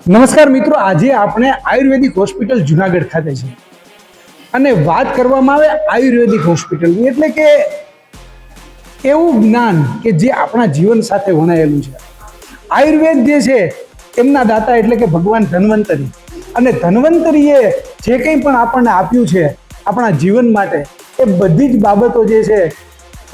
નમસ્કાર મિત્રો, આજે આપણે આયુર્વેદિક હોસ્પિટલ જુનાગઢ ખાતે છે અને વાત કરવામાં આવે આયુર્વેદિક હોસ્પિટલની એટલે કે એવું જ્ઞાન કે જે આપણા જીવન સાથે વણાયેલું છે. આયુર્વેદ જે છે એમના દાતા એટલે કે ભગવાન ધન્વંતરી, અને ધન્વંતરીએ જે કંઈ પણ આપણને આપ્યું છે આપણા જીવન માટે એ બધી જ બાબતો જે છે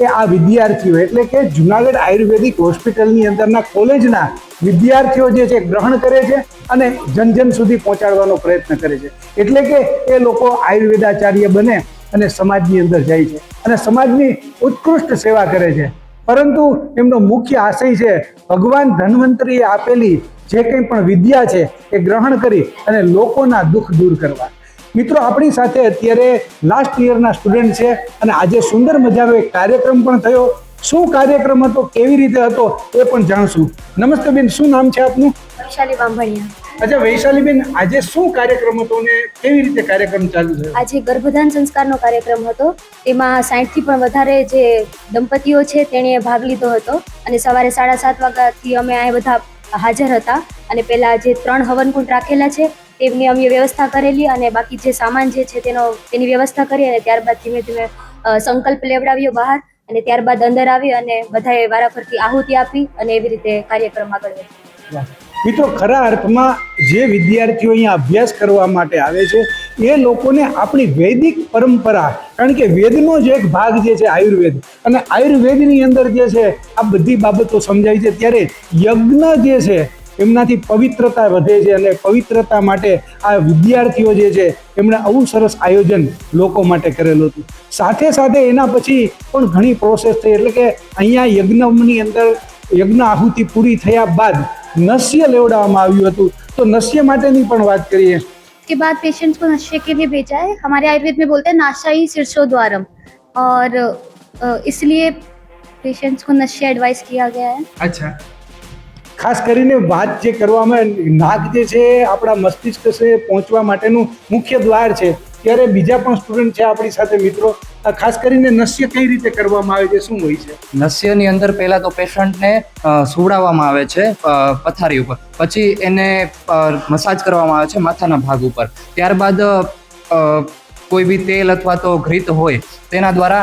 એ આ વિદ્યાર્થીઓ એટલે કે જુનાગઢ આયુર્વેદિક હોસ્પિટલની અંદરના કોલેજના વિદ્યાર્થીઓ જે છે ગ્રહણ કરે છે અને જન જન સુધી પહોંચાડવાનો પ્રયત્ન કરે છે. એટલે કે એ લોકો આયુર્વેદાચાર્ય બને અને સમાજની અંદર જાય છે અને સમાજની ઉત્કૃષ્ટ સેવા કરે છે. પરંતુ એમનો મુખ્ય આશય છે ભગવાન ધન્વંતરીએ આપેલી જે કંઈ પણ વિદ્યા છે એ ગ્રહણ કરી અને લોકોના દુઃખ દૂર કરવા. મિત્રો, આપણી સાથે અત્યારે લાસ્ટ યરના સ્ટુડન્ટ છે અને આજે સુંદર મજાનો એક કાર્યક્રમ પણ થયો. શું કાર્યક્રમ હતો, કેવી રીતે હતો એ પણ જાણશું. નમસ્તે બેન, શું નામ છે આપનું? વૈશાલી બાંભણિયા. અચ્છા વૈશાલીબેન, આજે શું કાર્યક્રમ હતો અને કેવી રીતે કાર્યક્રમ ચાલુ થયો? આજે ગર્ભધાન સંસ્કારનો કાર્યક્રમ હતો. તેમાં 60 થી પણ વધારે જે દંપતીઓ છે તેણે ભાગ લીધો હતો અને સવારે 7:30 વાગ્યાથી અમે આ બધા હાજર હતા અને પહેલા જે 3 હવનકુંડ રાખેલા છે તેમની અમે વ્યવસ્થા કરેલી અને બાકી જે સામાન જે છે તેની વ્યવસ્થા કરી અને ત્યારબાદ ધીમે ધીમે સંકલ્પ લેવડાવ્યો બહાર અને ત્યારબાદ અંદર આવી અને બધાએ વારાફરતી આહુતિ આપી અને એવી રીતે કાર્યક્રમ આગળ વધ્યો. મિત્રો, ખરા અર્થમાં જે વિદ્યાર્થીઓ અહીંયા અભ્યાસ કરવા માટે આવે છે એ લોકોને આપણી વૈદિક પરંપરા, કારણ કે વેદનો જ એક ભાગ જે છે આયુર્વેદ, અને આયુર્વેદની અંદર જે છે આ બધી બાબતો સમજાય છે. ત્યારે યજ્ઞ જે છે એમનાથી પવિત્રતા વધે છે અને પવિત્રતા માટે આ વિદ્યાર્થીઓ જે છે એમણે આવું સરસ આયોજન લોકો માટે કરેલું હતું. સાથે સાથે એના પછી પણ ઘણી પ્રોસેસ થઈ, એટલે કે અહીંયા યજ્ઞની અંદર યજ્ઞ આહુતિ પૂરી થયા બાદ नस्य लेवडावવામાં આવ્યું હતું. તો નસ્ય માટેની પણ વાત કરીએ. के बाद पेशेंट्स को नशे के लिए भेजा है. हमारे आयुर्वेद में बोलते हैं नाशा ही शीर्षोद्वारम और इसलिए पेशेंट्स को नशे एडवाइस किया गया है. અચ્છા, ખાસ કરીને વાત જે કરવામાં નાક જે છે આપણા મસ્તિષ્ક છે પહોંચવા માટેનું મુખ્ય દ્વાર છે, ત્યારે બીજા પણ સ્ટુડન્ટ છે આપણી સાથે. મિત્રો, ખાસ કરીને નસ્ય કઈ રીતે કરવામાં આવે છે, શું હોય છે? નસ્યની અંદર પહેલા તો પેશન્ટને સુવડાવવામાં આવે છે પથારી ઉપર, પછી એને મસાજ કરવામાં આવે છે માથાના ભાગ ઉપર. ત્યારબાદ કોઈ બી તેલ અથવા તો ઘૃત હોય તેના દ્વારા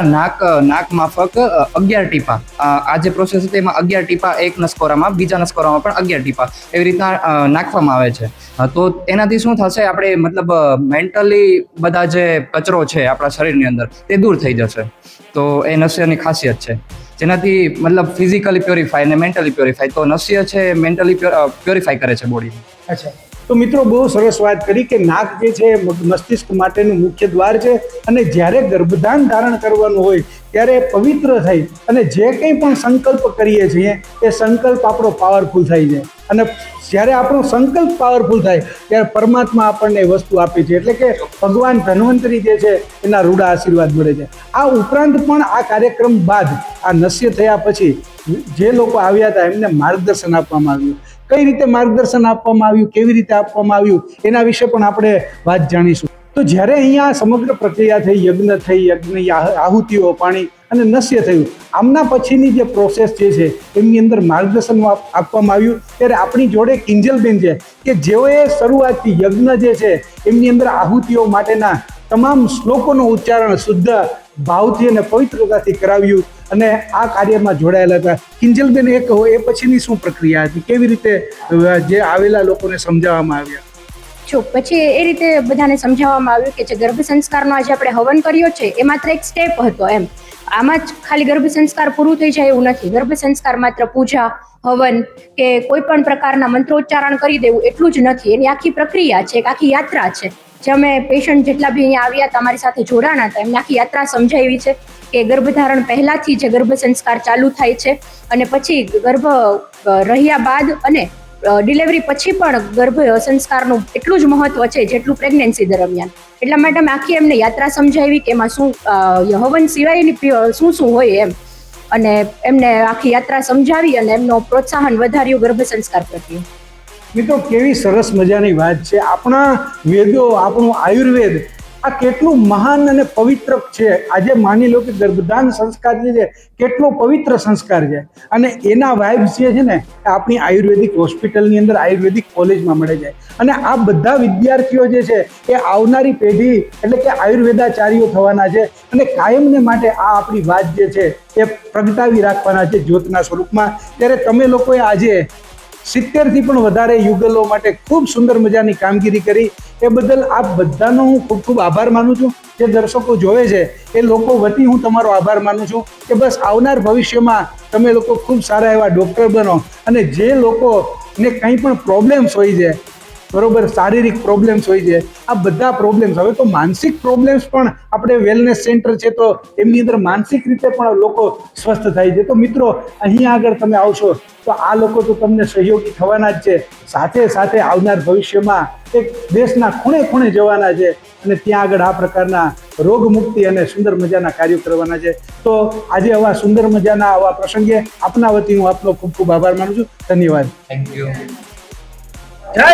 નાક માફક 11 ટીપા, આ જે પ્રોસેસ છે તેમાં 11 ટીપા એક નસકોરામાં, બીજા નસકોરામાં પણ 11 ટીપા એવી રીતના નાખવામાં આવે છે. તો એનાથી શું થશે, આપણે મતલબ મેન્ટલી બધા જે કચરો છે આપણા શરીરની અંદર તે દૂર થઈ જશે. તો એ નસ્યની ખાસિયત છે, જેનાથી મતલબ ફિઝિકલી પ્યોરિફાય અને મેન્ટલી પ્યોરિફાય. તો નસ્ય છે મેન્ટલી પ્યોરિફાય કરે છે બોડીને. અચ્છા, તો મિત્રો બહુ સરસ વાત કરી કે નાક જે છે મસ્તિષ્ક માટેનું મુખ્ય દ્વાર છે અને જ્યારે ગર્ભધાન ધારણ કરવાનું હોય ત્યારે પવિત્ર થઈ અને જે કંઈ પણ સંકલ્પ કરીએ છીએ એ સંકલ્પ આપણો પાવરફુલ થઈ જાય, અને જ્યારે આપણો સંકલ્પ પાવરફુલ થાય ત્યારે પરમાત્મા આપણને એ વસ્તુ આપે છે. એટલે કે ભગવાન ધન્વંતરી જે છે એના રૂડા આશીર્વાદ મળે છે. આ ઉપરાંત પણ આ કાર્યક્રમ બાદ આ નસ્ય થયા પછી જે લોકો આવ્યા હતા એમને માર્ગદર્શન આપવામાં આવ્યું. કઈ રીતે માર્ગદર્શન આપવામાં આવ્યું, કેવી રીતે આપવામાં આવ્યું, એના વિશે પણ આપણે વાત જાણીશું. તો જ્યારે અહીંયા સમગ્ર પ્રક્રિયા થઈ, યજ્ઞ થઈ, યજ્ઞની આહુતિઓ, પાણી અને નસ્ય થયું, આમના પછીની જે પ્રોસેસ જે છે એમની અંદર માર્ગદર્શન આપવામાં આવ્યું. ત્યારે આપણી જોડે કિંજલબેન છે કે જેઓએ શરૂઆતથી યજ્ઞ જે છે એમની અંદર આહુતિઓ માટેના તમામ શ્લોકોનું ઉચ્ચારણ શુદ્ધ ભાવથી અને પવિત્રતાથી કરાવ્યું અને આ કાર્યમાં જોડાયેલા હતા. કિંજલબેન, એ કહો, એ પછીની શું પ્રક્રિયા હતી, કેવી રીતે જે આવેલા લોકોને સમજાવવામાં આવ્યા? જો પછી એ રીતે બધાને સમજાવવામાં આવ્યું કે જે ગર્ભ સંસ્કારનો આજે આપણે હવન કર્યો છે એ માત્ર એક સ્ટેપ હતો. એમ આમાં જ ખાલી ગર્ભ સંસ્કાર પૂરું થઈ જાય એવું નથી. ગર્ભ સંસ્કાર માત્ર પૂજા, હવન કે કોઈ પણ પ્રકારના મંત્રોચ્ચારણ કરી દેવું એટલું જ નથી. એની આખી પ્રક્રિયા છે, એક આખી યાત્રા છે. જે અમે પેશન્ટ જેટલા બી અહીંયા આવ્યા હતા, અમારી સાથે જોડાણા હતા, એમની આખી યાત્રા સમજાવી છે કે ગર્ભધારણ પહેલાથી જે ગર્ભ સંસ્કાર ચાલુ થાય છે અને પછી ગર્ભ રહ્યા બાદ અને ડિલિવરી પછી પણ ગર્ભ સંસ્કારનું એટલું જ મહત્વ છે જેટલું પ્રેગ્નન્સી દરમિયાન. એટલા માટે અમે આખી એમને યાત્રા સમજાવી કે એમાં શું હવન સિવાયની શું શું હોય એમ, અને એમને આખી યાત્રા સમજાવી અને એમનો પ્રોત્સાહન વધાર્યું ગર્ભ સંસ્કાર પ્રત્યે. મિત્રો, કેવી સરસ મજાની વાત છે. આપણા વેદો, આપણું આયુર્વેદ આ કેટલું મહાન અને પવિત્ર છે. આજે માની લો કે ગર્ભધાન સંસ્કાર જે છે કેટલો પવિત્ર સંસ્કાર છે, અને એના વાઇબ્સ જે છે ને એ આપણી આયુર્વેદિક હોસ્પિટલની અંદર આયુર્વેદિક કોલેજમાં મળે છે. અને આ બધા વિદ્યાર્થીઓ જે છે એ આવનારી પેઢી એટલે કે આયુર્વેદાચાર્યો થવાના છે, અને કાયમને માટે આ આપણી વાત જે છે એ પ્રગટાવી રાખવાના છે જ્યોતના સ્વરૂપમાં. ત્યારે તમે લોકોએ આજે 70થી પણ વધારે યુગલો માટે ખૂબ સુંદર મજાની કામગીરી કરી, એ બદલ આપ બધાનો હું ખૂબ ખૂબ આભાર માનું છું. જે દર્શકો જોવે છે એ લોકો વતી હું તમારો આભાર માનું છું કે બસ આવનાર ભવિષ્યમાં તમે લોકો ખૂબ સારા એવા ડૉક્ટર બનો, અને જે લોકોને કંઈ પણ પ્રોબ્લેમ્સ હોય છે, બરોબર, શારીરિક પ્રોબ્લેમ્સ હોય છે, આ બધા પ્રોબ્લેમ્સ, હવે તો માનસિક પ્રોબ્લેમ્સ પણ આપણે વેલનેસ સેન્ટર છે તો એમની અંદર માનસિક રીતે પણ લોકો સ્વસ્થ થાય છે. તો મિત્રો અહીંયા આગળ તમે આવશો તો આ લોકો તો તમને સહયોગી થવાના જ છે, સાથે સાથે આવનાર ભવિષ્યમાં એક દેશના ખૂણે ખૂણે જવાના છે, અને ત્યાં આગળ આ પ્રકારના રોગ મુક્તિ અને સુંદર મજાના કાર્યો કરવાના છે. તો આજે આવા સુંદર મજાના આવા પ્રસંગે આપના વતી હું આપનો ખૂબ ખૂબ આભાર માનું છું. ધન્યવાદ. Thank you. જય